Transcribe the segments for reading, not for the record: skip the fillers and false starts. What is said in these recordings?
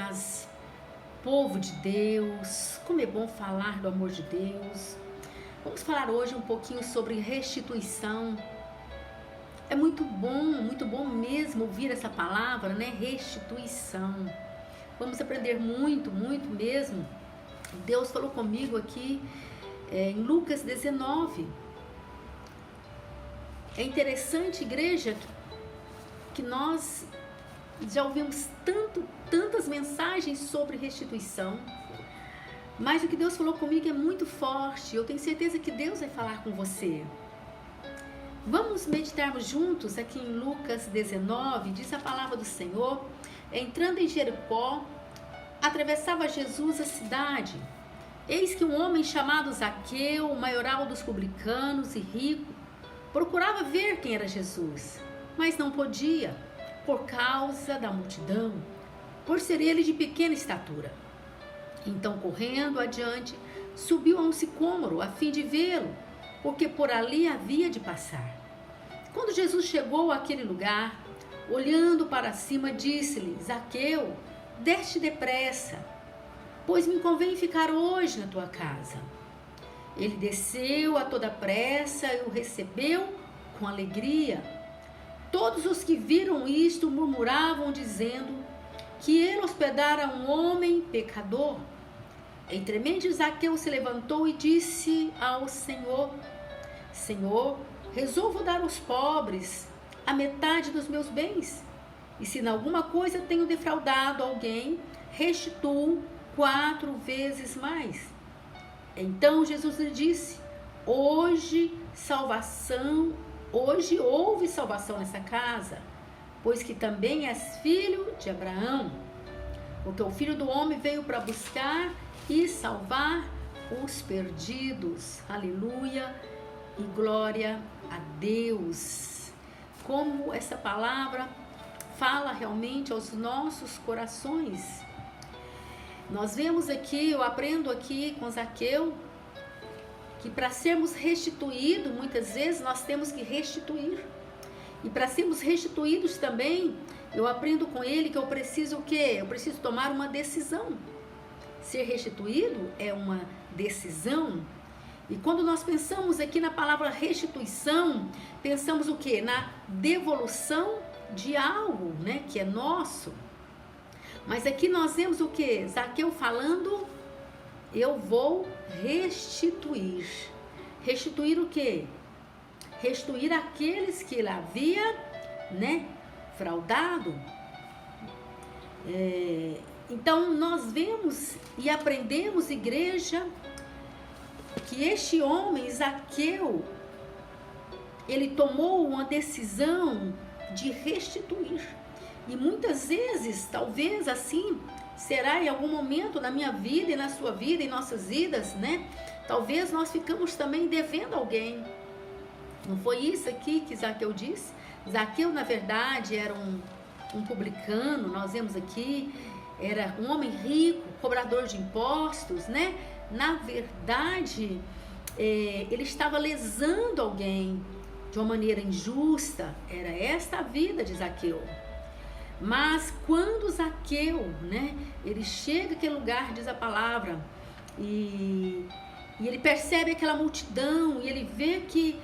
paz, povo de Deus. Como é bom falar do amor de Deus. Vamos falar hoje um pouquinho sobre restituição. É muito bom mesmo ouvir essa palavra, né? Restituição. Vamos aprender muito mesmo. Deus falou comigo aqui em Lucas 19. É interessante, igreja, que nós já ouvimos tantas mensagens sobre restituição, mas o que Deus falou comigo é muito forte. Eu tenho certeza que Deus vai falar com você. Vamos meditarmos juntos aqui em Lucas 19. Diz a palavra do Senhor: entrando em Jericó, atravessava Jesus a cidade. Eis que um homem chamado Zaqueu, maioral dos publicanos e rico, procurava ver quem era Jesus, mas não podia, por causa da multidão, por ser ele de pequena estatura. Então, correndo adiante, subiu a um sicômoro a fim de vê-lo, porque por ali havia de passar. Quando Jesus chegou àquele lugar, olhando para cima, disse-lhe: Zaqueu, desce depressa, pois me convém ficar hoje na tua casa. Ele desceu a toda pressa e o recebeu com alegria. Todos os que viram isto murmuravam, dizendo que ele hospedara um homem pecador. Entremente Zaqueu se levantou e disse ao Senhor: Senhor, resolvo dar aos pobres a metade dos meus bens, e se em alguma coisa tenho defraudado alguém, restituo 4 vezes mais. Então Jesus lhe disse: hoje houve salvação nessa casa, pois que também és filho de Abraão, porque o Filho do Homem veio para buscar e salvar os perdidos. Aleluia e glória a Deus. Como essa palavra fala realmente aos nossos corações. Nós vemos aqui, eu aprendo aqui com Zaqueu, que para sermos restituídos, muitas vezes nós temos que restituir. E para sermos restituídos também, eu aprendo com ele que eu preciso o quê? Eu preciso tomar uma decisão. Ser restituído é uma decisão. E quando nós pensamos aqui na palavra restituição, pensamos o quê? Na devolução de algo, né? Que é nosso. Mas aqui nós vemos o quê? Zaqueu falando: eu vou restituir. Restituir o quê? Restituir aqueles que ele havia, né, fraudado. Então nós vemos e aprendemos, igreja, que este homem, Zaqueu, ele tomou uma decisão de restituir. E muitas vezes, talvez assim, será em algum momento na minha vida e na sua vida, em nossas vidas, né? Talvez nós ficamos também devendo alguém. Não foi isso aqui que Zaqueu disse? Zaqueu, na verdade, era um publicano, nós vemos aqui, era um homem rico, cobrador de impostos, né? Na verdade, ele estava lesando alguém de uma maneira injusta. Era esta a vida de Zaqueu. Mas quando Zaqueu, né, ele chega àquele lugar, diz a palavra, e ele percebe aquela multidão, e ele vê que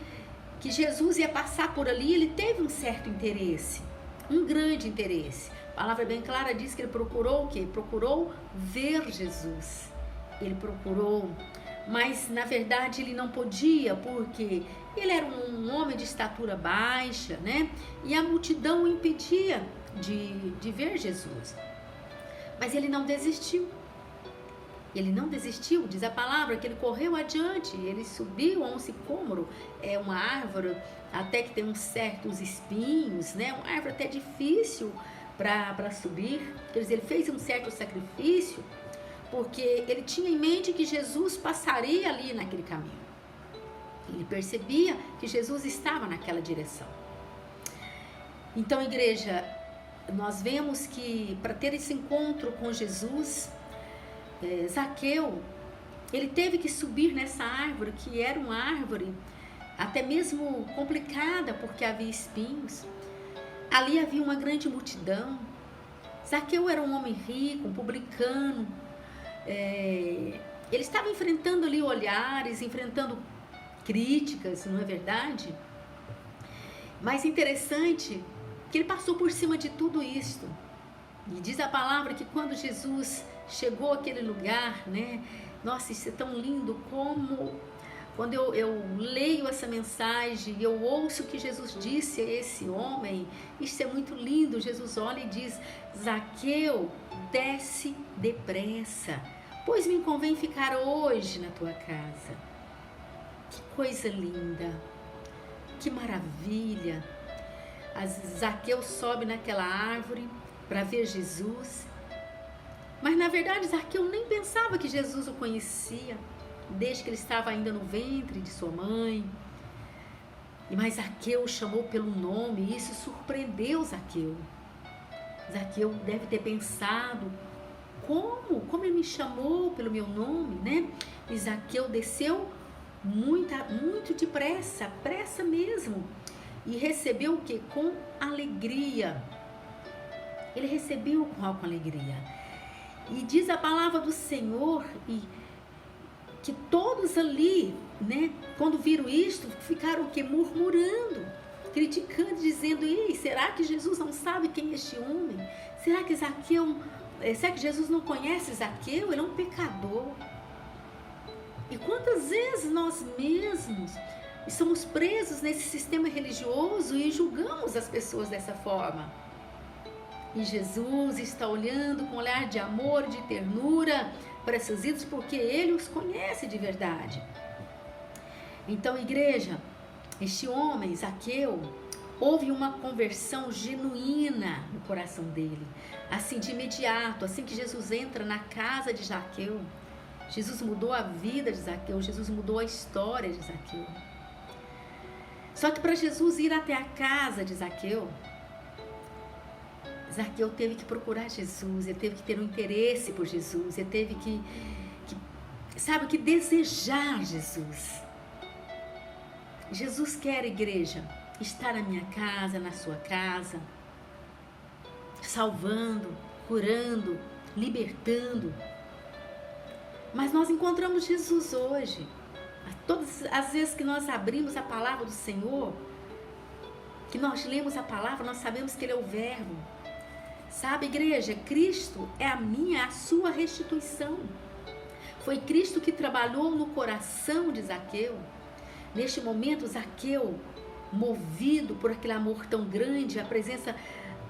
Jesus ia passar por ali, ele teve um certo interesse, um grande interesse. A palavra bem clara diz que ele procurou o quê? Procurou ver Jesus. Ele procurou, mas na verdade ele não podia, porque ele era um homem de estatura baixa, né? E a multidão o impedia de ver Jesus. Mas ele não desistiu. Ele não desistiu, diz a palavra que ele correu adiante, ele subiu a um sicômoro, é uma árvore até que tem uns certos espinhos, né? Uma árvore até difícil para subir. Quer dizer, ele fez um certo sacrifício, porque ele tinha em mente que Jesus passaria ali naquele caminho. Ele percebia que Jesus estava naquela direção. Então, igreja, nós vemos que para ter esse encontro com Jesus, Zaqueu, ele teve que subir nessa árvore, que era uma árvore até mesmo complicada, porque havia espinhos. Ali havia uma grande multidão. Zaqueu era um homem rico, um publicano. Ele estava enfrentando ali olhares, enfrentando críticas, não é verdade? Mas interessante que ele passou por cima de tudo isto. E diz a palavra que quando Jesus chegou àquele lugar, né? Nossa, isso é tão lindo como quando eu leio essa mensagem e eu ouço o que Jesus disse a esse homem, isso é muito lindo. Jesus olha e diz: Zaqueu, desce depressa, pois me convém ficar hoje na tua casa. Que coisa linda, que maravilha. Zaqueu sobe naquela árvore para ver Jesus, mas na verdade Zaqueu nem pensava que Jesus o conhecia, desde que ele estava ainda no ventre de sua mãe. Mas Zaqueu o chamou pelo nome e isso surpreendeu Zaqueu. Zaqueu deve ter pensado: como ele me chamou pelo meu nome, né? E Zaqueu desceu muito depressa, pressa mesmo, e recebeu o que? Com alegria. Ele recebeu com alegria. E diz a palavra do Senhor que todos ali, né, quando viram isto, ficaram o quê? Murmurando, criticando, dizendo: Ei, será que Jesus não sabe quem é este homem? Será que Jesus não conhece Zaqueu? Ele é um pecador. E quantas vezes nós mesmos estamos presos nesse sistema religioso e julgamos as pessoas dessa forma? E Jesus está olhando com um olhar de amor, de ternura para seus ídolos, porque Ele os conhece de verdade. Então, igreja, este homem, Zaqueu, houve uma conversão genuína no coração dele. Assim, de imediato, assim que Jesus entra na casa de Zaqueu, Jesus mudou a vida de Zaqueu, Jesus mudou a história de Zaqueu. Só que para Jesus ir até a casa de Zaqueu teve que procurar Jesus, ele teve que ter um interesse por Jesus, ele teve que desejar Jesus. Jesus quer, igreja, estar na minha casa, na sua casa, salvando, curando, libertando. Mas nós encontramos Jesus hoje. Todas as vezes que nós abrimos a palavra do Senhor, que nós lemos a palavra, nós sabemos que Ele é o Verbo. Sabe, igreja, Cristo é a sua restituição. Foi Cristo que trabalhou no coração de Zaqueu. Neste momento, Zaqueu, movido por aquele amor tão grande, a presença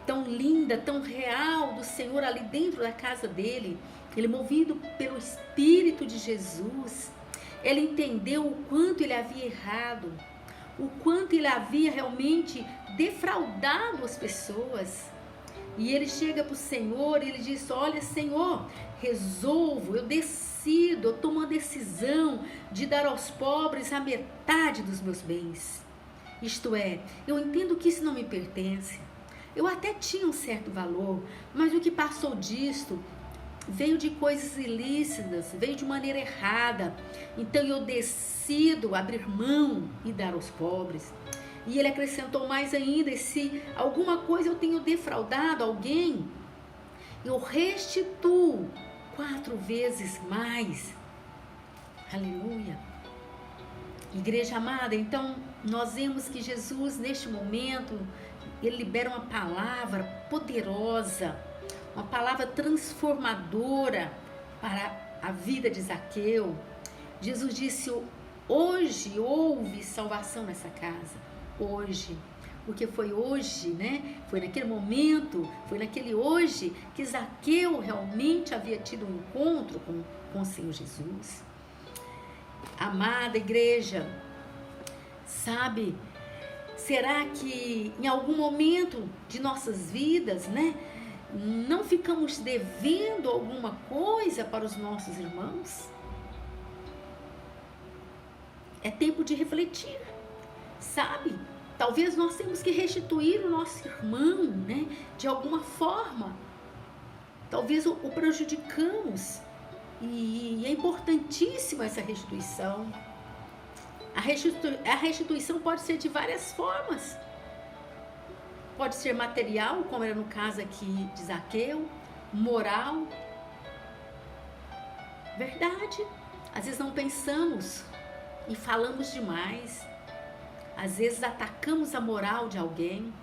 tão linda, tão real do Senhor ali dentro da casa dele, ele movido pelo Espírito de Jesus, ele entendeu o quanto ele havia errado, o quanto ele havia realmente defraudado as pessoas. E ele chega para o Senhor e ele diz: olha, Senhor, resolvo, eu decido, eu tomo uma decisão de dar aos pobres a metade dos meus bens. Isto é, eu entendo que isso não me pertence. Eu até tinha um certo valor, mas o que passou disto veio de coisas ilícitas, veio de maneira errada. Então eu decido abrir mão e dar aos pobres. E ele acrescentou mais ainda: e se alguma coisa eu tenho defraudado alguém, eu restituo 4 vezes mais. Aleluia. Igreja amada, então nós vemos que Jesus neste momento, ele libera uma palavra poderosa, uma palavra transformadora para a vida de Zaqueu. Jesus disse: hoje houve salvação nessa casa. Hoje, porque foi hoje, né? Foi naquele momento, foi naquele hoje que Zaqueu realmente havia tido um encontro com o Senhor Jesus. Amada igreja, sabe, será que em algum momento de nossas vidas, né, não ficamos devendo alguma coisa para os nossos irmãos? É tempo de refletir. Sabe, talvez nós temos que restituir o nosso irmão, né, de alguma forma. Talvez o prejudicamos e é importantíssima essa restituição. A restituição pode ser de várias formas. pode ser material, como era no caso aqui de Zaqueu, moral. Verdade. Às vezes não pensamos e falamos demais. Às vezes atacamos a moral de alguém.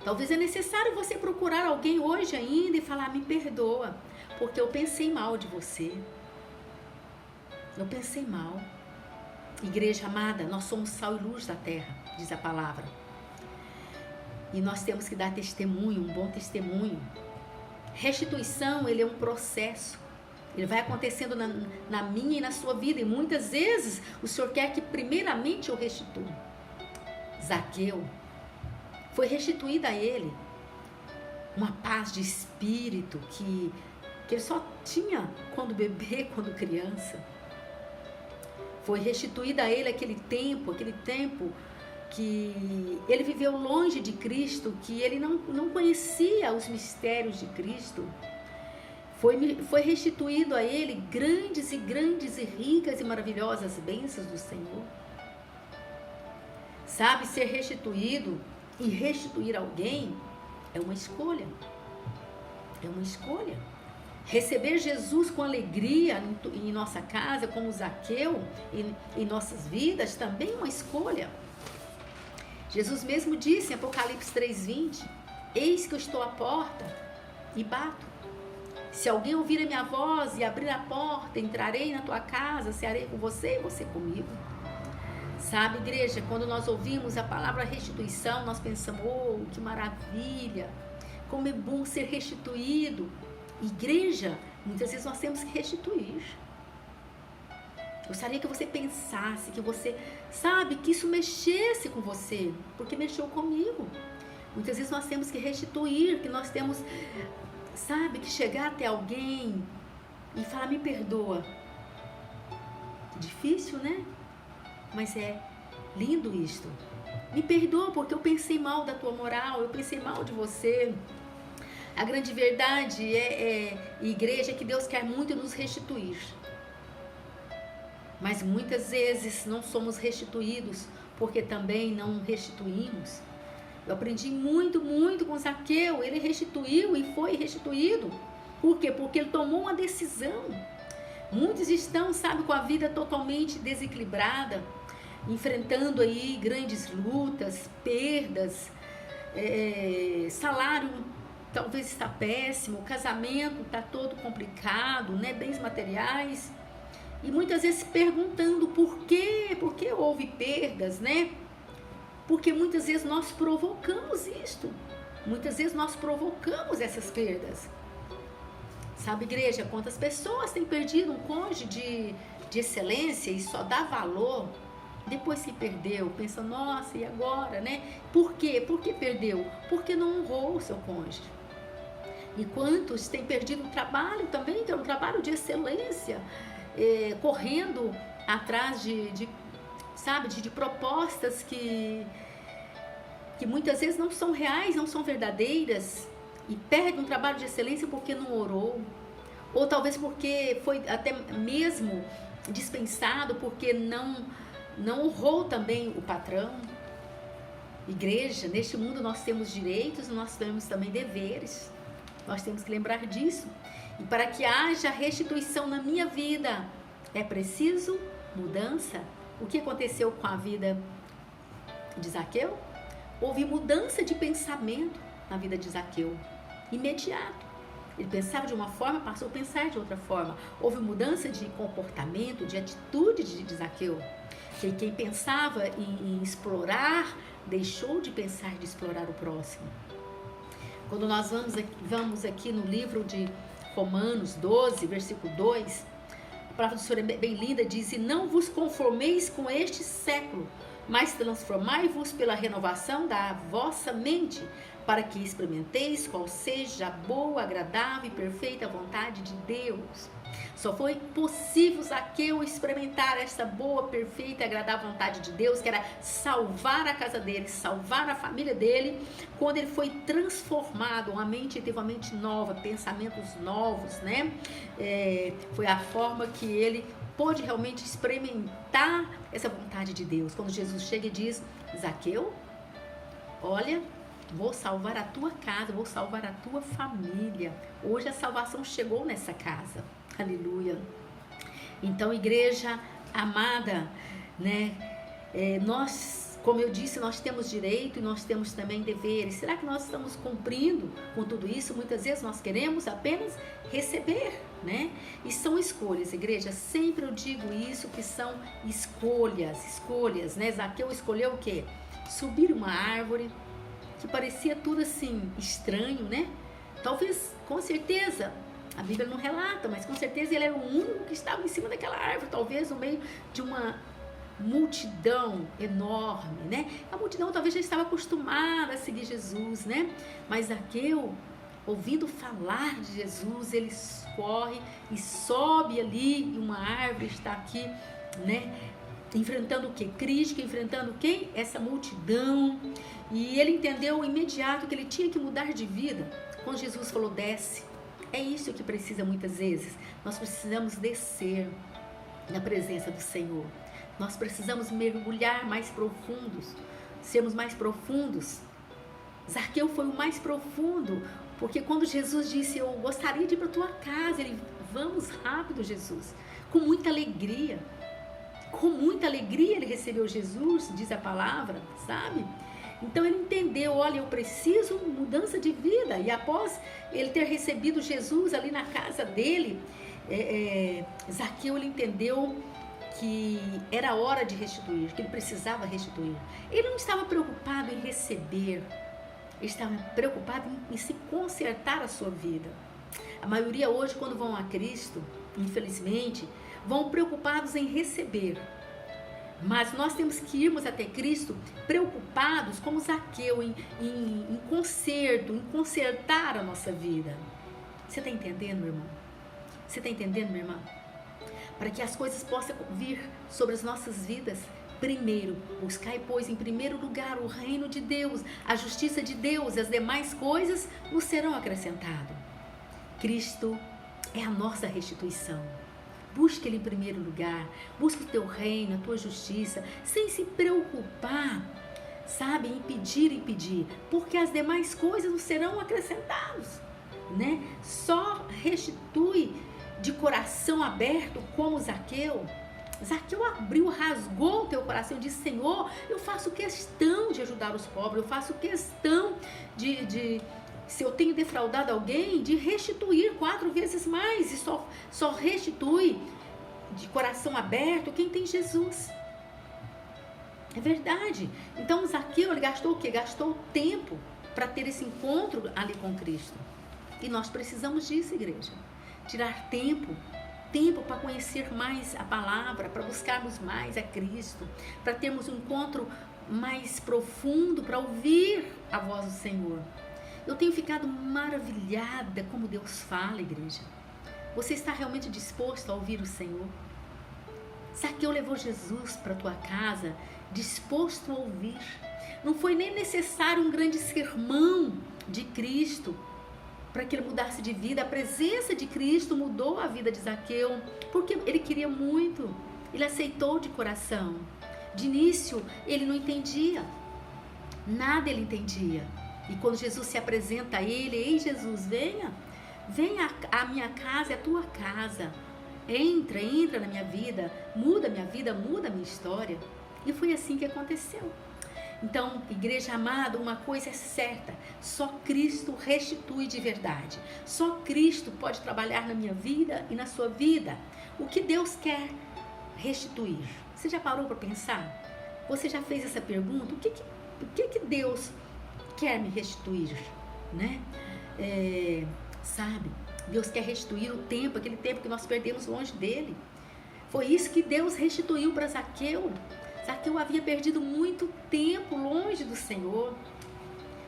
Talvez é necessário você procurar alguém hoje ainda e falar: me perdoa, porque eu pensei mal de você. Eu pensei mal. Igreja amada, nós somos sal e luz da terra, diz a palavra. E nós temos que dar testemunho, um bom testemunho. Restituição, ele é um processo. Ele vai acontecendo na minha e na sua vida. E muitas vezes o Senhor quer que primeiramente eu restitua. Zaqueu, foi restituída a ele uma paz de espírito que ele só tinha quando bebê, quando criança. Foi restituída a ele aquele tempo que ele viveu longe de Cristo, que ele não conhecia os mistérios de Cristo. Foi restituído a ele grandes e ricas e maravilhosas bênçãos do Senhor. Sabe, ser restituído e restituir alguém é uma escolha. É uma escolha. Receber Jesus com alegria em nossa casa, como Zaqueu, em nossas vidas, também é uma escolha. Jesus mesmo disse em Apocalipse 3:20: eis que eu estou à porta e bato. Se alguém ouvir a minha voz e abrir a porta, entrarei na tua casa, cearei com você e você comigo. Sabe, igreja, quando nós ouvimos a palavra restituição, nós pensamos: oh, que maravilha, como é bom ser restituído. Igreja, muitas vezes nós temos que restituir. Gostaria que você pensasse, que você, sabe, que isso mexesse com você, porque mexeu comigo. Muitas vezes nós temos que restituir, que nós temos, sabe, que chegar até alguém e falar: me perdoa. Difícil, né? Mas é lindo isto. Me perdoa porque eu pensei mal da tua moral, eu pensei mal de você. A grande verdade igreja, é que Deus quer muito nos restituir. Mas muitas vezes não somos restituídos porque também não restituímos. Eu aprendi muito com Zaqueu. Ele restituiu e foi restituído. Por quê? Porque ele tomou uma decisão. Muitos estão, sabe, com a vida totalmente desequilibrada, enfrentando aí grandes lutas, perdas, salário talvez está péssimo, o casamento está todo complicado, né? Bens materiais. E muitas vezes perguntando por que houve perdas, né? Porque muitas vezes nós provocamos isto. Muitas vezes nós provocamos essas perdas. Sabe, igreja, quantas pessoas têm perdido um cônjuge de excelência e só dá valor depois que perdeu, pensa: nossa, e agora, né? Por quê? Por que perdeu? Porque não honrou o seu cônjuge. E quantos têm perdido o trabalho também, que é um trabalho de excelência, correndo atrás de propostas que muitas vezes não são reais, não são verdadeiras, e perde um trabalho de excelência porque não orou, ou talvez porque foi até mesmo dispensado porque não honrou também o patrão. Igreja, neste mundo nós temos direitos, nós temos também deveres. Nós temos que lembrar disso. E para que haja restituição na minha vida, é preciso mudança. O que aconteceu com a vida de Zaqueu? Houve mudança de pensamento na vida de Zaqueu. Imediato. Ele pensava de uma forma, passou a pensar de outra forma. Houve mudança de comportamento, de atitude de Zaqueu. Quem pensava em explorar, deixou de pensar de explorar o próximo. Quando nós vamos aqui no livro de Romanos 12, versículo 2, a palavra do Senhor é bem linda, diz: e não vos conformeis com este século, mas transformai-vos pela renovação da vossa mente, para que experimenteis qual seja a boa, agradável e perfeita vontade de Deus. Só foi possível Zaqueu experimentar essa boa, perfeita e agradável vontade de Deus, que era salvar a casa dele, salvar a família dele, quando ele foi transformado, teve uma mente nova, pensamentos novos, né? Foi a forma que ele pôde realmente experimentar essa vontade de Deus. Quando Jesus chega e diz: Zaqueu, olha, Vou salvar a tua casa, vou salvar a tua família. Hoje a salvação chegou nessa casa. Aleluia. Então, igreja amada, né? Nós, como eu disse, nós temos direito e nós temos também deveres. Será que nós estamos cumprindo com tudo isso? Muitas vezes nós queremos apenas receber, né? E são escolhas, igreja. Sempre eu digo isso, que são escolhas, né? Zaqueu escolheu o quê? Subir uma árvore, que parecia tudo assim, estranho, né? Talvez, com certeza, a Bíblia não relata, mas com certeza ele era o único que estava em cima daquela árvore, talvez no meio de uma multidão enorme, né? A multidão talvez já estava acostumada a seguir Jesus, né? Mas Zaqueu, ouvindo falar de Jesus, ele corre e sobe ali, e uma árvore está aqui, né? Enfrentando o quê? Crítica, enfrentando quem? Essa multidão. E ele entendeu imediato que ele tinha que mudar de vida. Quando Jesus falou, desce. É isso que precisa muitas vezes. Nós precisamos descer na presença do Senhor. Nós precisamos mergulhar mais profundos, sermos mais profundos. Zaqueu foi o mais profundo, porque quando Jesus disse, eu gostaria de ir para a tua casa, ele, vamos rápido, Jesus, com muita alegria. Com muita alegria ele recebeu Jesus, diz a palavra, sabe? Então ele entendeu, olha, eu preciso mudança de vida. E após ele ter recebido Jesus ali na casa dele, Zaqueu, ele entendeu que era hora de restituir, que ele precisava restituir. Ele não estava preocupado em receber, ele estava preocupado em se consertar a sua vida. A maioria hoje, quando vão a Cristo, infelizmente, vão preocupados em receber. Mas nós temos que irmos até Cristo preocupados, como Zaqueu, em conserto, em consertar a nossa vida. Você está entendendo, meu irmão? Você está entendendo, minha irmã? Para que as coisas possam vir sobre as nossas vidas, primeiro, buscai, pois, em primeiro lugar o reino de Deus, a justiça de Deus, e as demais coisas nos serão acrescentadas. Cristo é a nossa restituição. Busque Ele em primeiro lugar, busque o teu reino, a tua justiça, sem se preocupar, sabe, em pedir, porque as demais coisas nos serão acrescentadas, né? Só restitui de coração aberto, como Zaqueu. Zaqueu abriu, rasgou o teu coração e disse, Senhor, eu faço questão de ajudar os pobres, eu faço questão se eu tenho defraudado alguém, de restituir 4 vezes mais. E só restitui de coração aberto quem tem Jesus. É verdade. Então Zaqueu, ele gastou o quê? Gastou tempo para ter esse encontro ali com Cristo. E nós precisamos disso, igreja. Tirar tempo para conhecer mais a palavra, para buscarmos mais a Cristo, para termos um encontro mais profundo, para ouvir a voz do Senhor. Eu tenho ficado maravilhada como Deus fala, igreja. Você está realmente disposto a ouvir o Senhor? Zaqueu levou Jesus para a tua casa, disposto a ouvir. Não foi nem necessário um grande sermão de Cristo para que ele mudasse de vida. A presença de Cristo mudou a vida de Zaqueu, porque ele queria muito. Ele aceitou de coração. De início, ele não entendia. Nada ele entendia. E quando Jesus se apresenta a ele, ei Jesus, venha à minha casa, é a tua casa. Entra na minha vida, muda a minha história. E foi assim que aconteceu. Então, igreja amada, uma coisa é certa, só Cristo restitui de verdade. Só Cristo pode trabalhar na minha vida e na sua vida. O que Deus quer restituir? Você já parou para pensar? Você já fez essa pergunta? O que Deus quer me restituir, né? Sabe, Deus quer restituir o tempo, aquele tempo que nós perdemos longe dele. Foi isso que Deus restituiu para Zaqueu. Zaqueu havia perdido muito tempo longe do Senhor.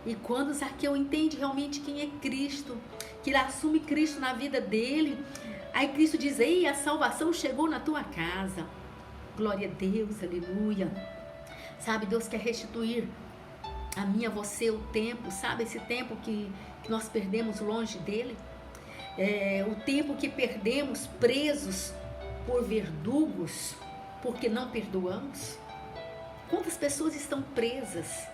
E quando Zaqueu entende realmente quem é Cristo, que ele assume Cristo na vida dele, aí Cristo diz, ei, a salvação chegou na tua casa. Glória a Deus, aleluia. Sabe, Deus quer restituir a mim, a você, o tempo, sabe? Esse tempo que nós perdemos longe dele. O tempo que perdemos presos por verdugos, porque não perdoamos. Quantas pessoas estão presas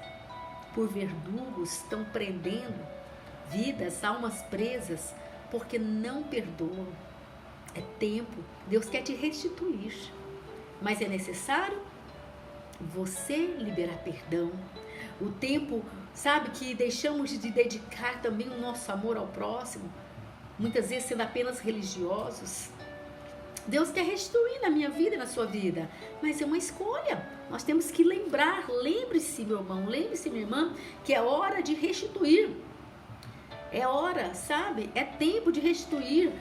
por verdugos, estão prendendo vidas, almas presas, porque não perdoam. É tempo, Deus quer te restituir, mas é necessário você liberar perdão. O tempo, sabe, que deixamos de dedicar também o nosso amor ao próximo, muitas vezes sendo apenas religiosos. Deus quer restituir na minha vida e na sua vida, mas é uma escolha. Nós temos que lembrar, lembre-se, meu irmão, lembre-se, minha irmã, que é hora de restituir. É hora, sabe? É tempo de restituir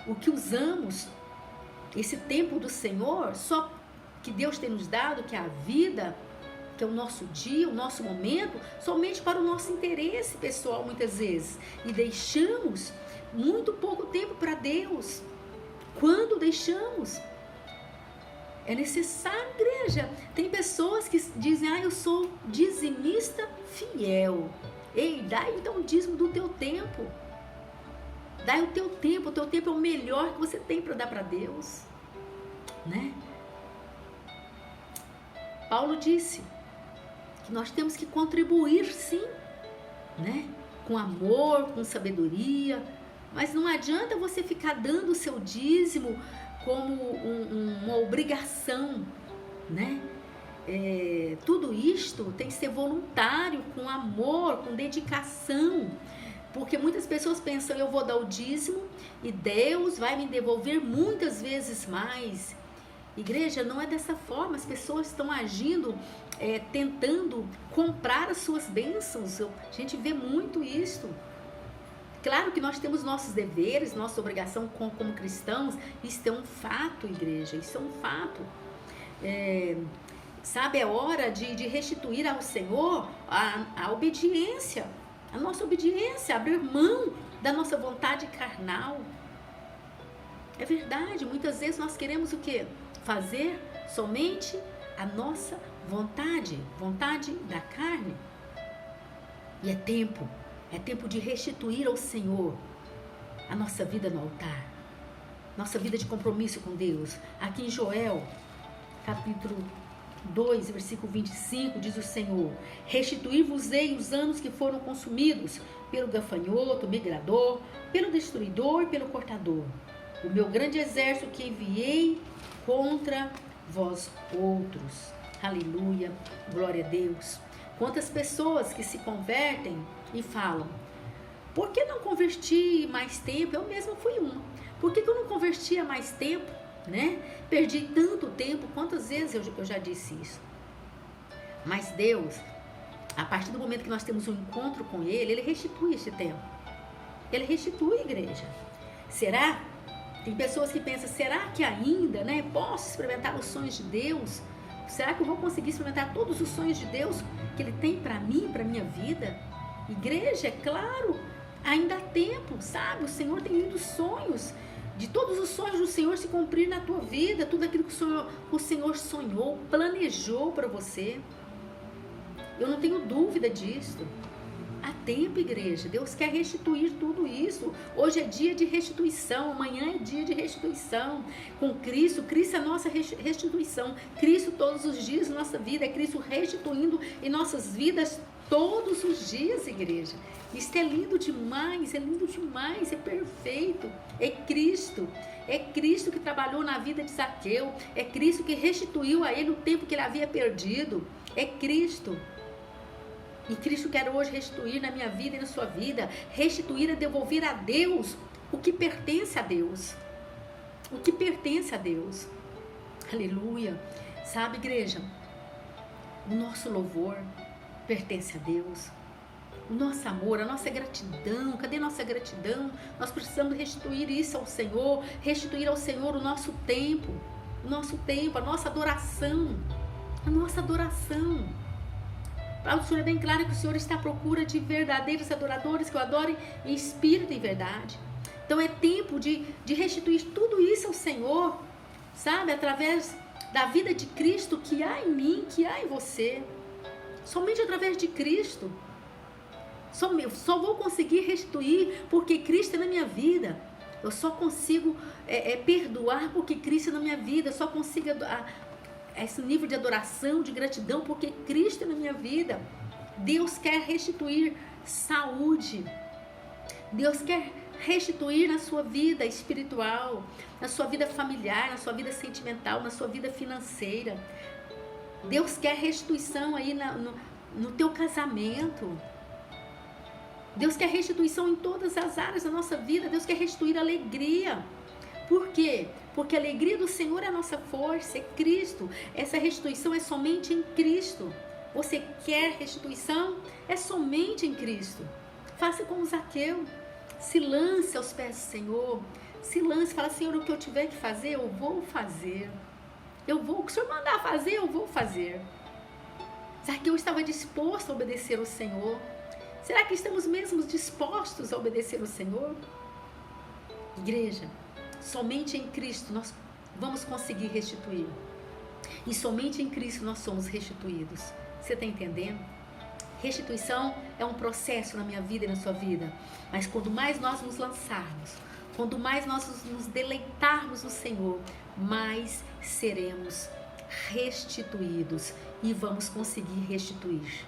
o que usamos, esse tempo do Senhor, só que Deus tem nos dado, que é a vida, que é o nosso dia, o nosso momento, somente para o nosso interesse pessoal, muitas vezes. E deixamos muito pouco tempo para Deus. Quando deixamos? É necessário, igreja. Tem pessoas que dizem, eu sou dizimista fiel. Ei, dai então o dízimo do teu tempo. Dai o teu tempo é o melhor que você tem para dar para Deus, né? Paulo disse que nós temos que contribuir sim, né? Com amor, com sabedoria, mas não adianta você ficar dando o seu dízimo como uma obrigação, né? Tudo isto tem que ser voluntário, com amor, com dedicação, porque muitas pessoas pensam, eu vou dar o dízimo e Deus vai me devolver muitas vezes mais. Igreja, não é dessa forma. As pessoas estão agindo, tentando comprar as suas bênçãos. A gente vê muito isso. Claro que nós temos nossos deveres, nossa obrigação como cristãos. Isso é um fato, igreja, isso é um fato. Sabe, é hora de restituir ao Senhor a obediência, a nossa obediência, abrir mão da nossa vontade carnal. É verdade, muitas vezes nós queremos o quê? Fazer somente a nossa vontade da carne. E é tempo de restituir ao Senhor a nossa vida no altar, nossa vida de compromisso com Deus. Aqui em Joel, capítulo 2, versículo 25, diz o Senhor: restituir-vos-ei os anos que foram consumidos pelo gafanhoto, migrador, pelo destruidor e pelo cortador, o meu grande exército que enviei contra vós outros. Aleluia, glória a Deus. Quantas pessoas que se convertem e falam, por que não converti mais tempo? Eu mesma fui uma. Por que eu não converti há mais tempo? Né? Perdi tanto tempo. Quantas vezes eu já disse isso? Mas Deus, a partir do momento que nós temos um encontro com Ele restitui esse tempo. Ele restitui, igreja. Será? Tem pessoas que pensam, será que ainda, né, posso experimentar os sonhos de Deus? Será que eu vou conseguir experimentar todos os sonhos de Deus que Ele tem para mim, para minha vida? Igreja, é claro, ainda há tempo, sabe? O Senhor tem muitos sonhos. De todos os sonhos do Senhor se cumprir na tua vida, tudo aquilo que o Senhor sonhou, planejou para você. Eu não tenho dúvida disso. Há tempo, igreja. Deus quer restituir tudo isso. Hoje é dia de restituição, amanhã é dia de restituição. Com Cristo, Cristo é a nossa restituição. Cristo todos os dias na nossa vida, é Cristo restituindo em nossas vidas todos os dias, igreja. Isso é lindo demais, é perfeito. É Cristo que trabalhou na vida de Zaqueu, é Cristo que restituiu a ele o tempo que ele havia perdido, é Cristo. E Cristo quer hoje restituir na minha vida e na sua vida, restituir e devolver a Deus o que pertence a Deus. O que pertence a Deus. Aleluia. Sabe, igreja, o nosso louvor pertence a Deus. O nosso amor, a nossa gratidão, cadê nossa gratidão? Nós precisamos restituir isso ao Senhor, restituir ao Senhor o nosso tempo, a nossa adoração, O Senhor é bem claro que o Senhor está à procura de verdadeiros adoradores que o adorem em espírito e em verdade. Então é tempo de restituir tudo isso ao Senhor, sabe? Através da vida de Cristo que há em mim, que há em você. Somente através de Cristo. Só vou conseguir restituir porque Cristo é na minha vida. Eu só consigo perdoar porque Cristo é na minha vida. Eu só consigo esse nível de adoração, de gratidão, porque Cristo é na minha vida. Deus quer restituir saúde. Deus quer restituir na sua vida espiritual, na sua vida familiar, na sua vida sentimental, na sua vida financeira. Deus quer restituição aí no teu casamento. Deus quer restituição em todas as áreas da nossa vida. Deus quer restituir alegria. Por quê? Porque a alegria do Senhor é a nossa força, é Cristo. Essa restituição é somente em Cristo. Você quer restituição? É somente em Cristo. Faça como Zaqueu. Se lance aos pés do Senhor. Se lance, fala: Senhor, o que eu tiver que fazer, eu vou fazer. O que o Senhor mandar fazer, eu vou fazer. Zaqueu estava disposto a obedecer ao Senhor. Será que estamos mesmo dispostos a obedecer ao Senhor? Igreja, somente em Cristo nós vamos conseguir restituir. E somente em Cristo nós somos restituídos. Você está entendendo? Restituição é um processo na minha vida e na sua vida. Mas quanto mais nós nos lançarmos, quanto mais nós nos deleitarmos no Senhor, mais seremos restituídos e vamos conseguir restituir.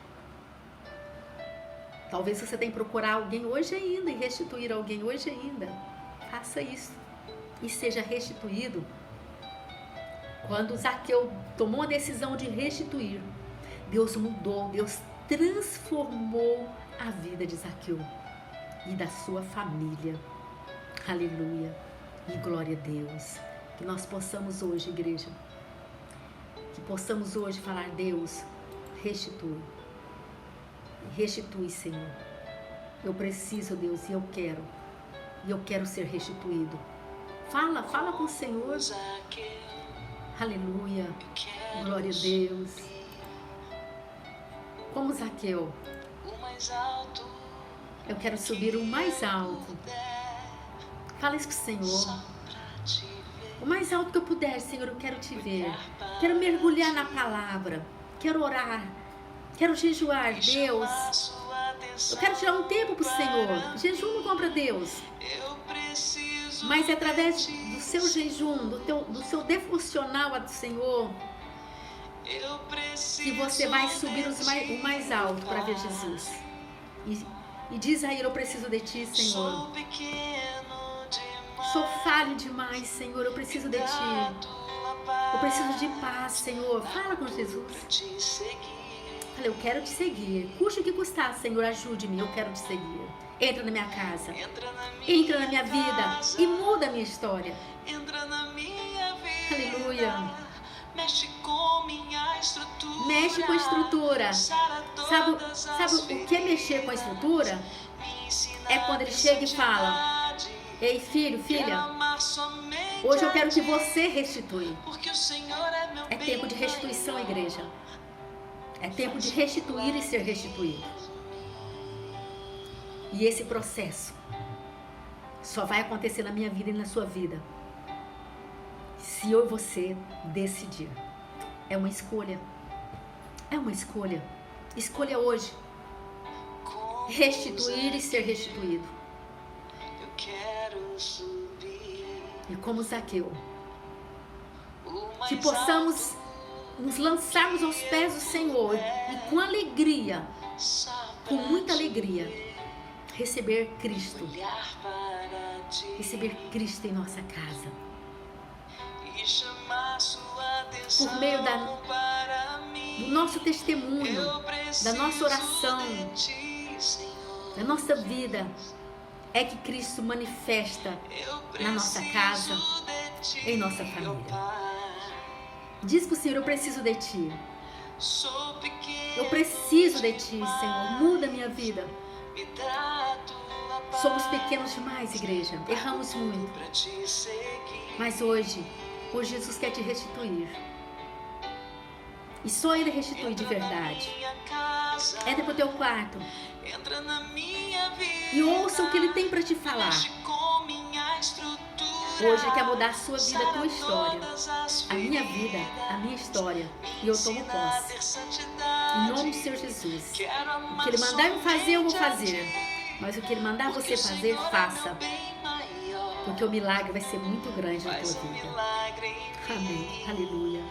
Talvez você tenha que procurar alguém hoje ainda e restituir alguém hoje ainda. Faça isso e seja restituído. Quando Zaqueu tomou a decisão de restituir, Deus mudou, Deus transformou a vida de Zaqueu e da sua família. Aleluia e glória a Deus. Que nós possamos hoje, igreja, que possamos hoje falar: Deus, restitui. Restitui, Senhor. Eu preciso, Deus, e eu quero ser restituído. Fala com o Senhor. Aleluia, glória a Deus. Como Zaqueu, eu quero subir o mais alto. Fala isso com o Senhor. O mais alto que eu puder, Senhor, eu quero te ver. Quero mergulhar na palavra. Quero orar. Quero jejuar, Deus. Eu quero tirar um tempo para o Senhor. Jejum não compra Deus. Mas é através do seu jejum, do seu devocional ao Senhor, que você vai subir o mais alto para ver Jesus. E diz a Ele: eu preciso de Ti, Senhor. Sou falho demais, Senhor. Eu preciso de Ti. Eu preciso de paz, Senhor. Fala com Jesus. Fala: eu quero te seguir. Custe o que custar, Senhor, ajude-me. Eu quero te seguir. Entra na minha casa. Entra na minha vida e muda a minha história. Aleluia. Mexe com a estrutura. Sabe o que é mexer com a estrutura? É quando Ele chega e fala: ei, filho, filha, hoje eu quero que você restitui. É tempo de restituição, igreja. É tempo de restituir e ser restituído. E esse processo só vai acontecer na minha vida e na sua vida se eu e você decidir. É uma escolha. É uma escolha. Escolha hoje restituir e ser restituído. E como Zaqueu, que possamos nos lançarmos aos pés do Senhor e com alegria, com muita alegria, receber Cristo em nossa casa, por meio do nosso testemunho, da nossa oração, da nossa vida, é que Cristo manifesta na nossa casa, em nossa família. Diz para o Senhor: eu preciso de Ti. Eu preciso de Ti, Senhor. Muda a minha vida. Somos pequenos demais, igreja. Erramos muito. Mas hoje Jesus quer te restituir. E só Ele restitui de verdade. Entra para o teu quarto e ouça o que Ele tem para te falar. Hoje Ele quer mudar a sua vida, a tua história, a minha vida, a minha história. E eu tomo posse. Em nome do Senhor Jesus. O que Ele mandar eu fazer, eu vou fazer. Mas o que Ele mandar você fazer, faça. Porque o milagre vai ser muito grande na tua vida. Amém. Aleluia.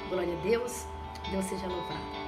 Glória a Deus. Deus seja louvado.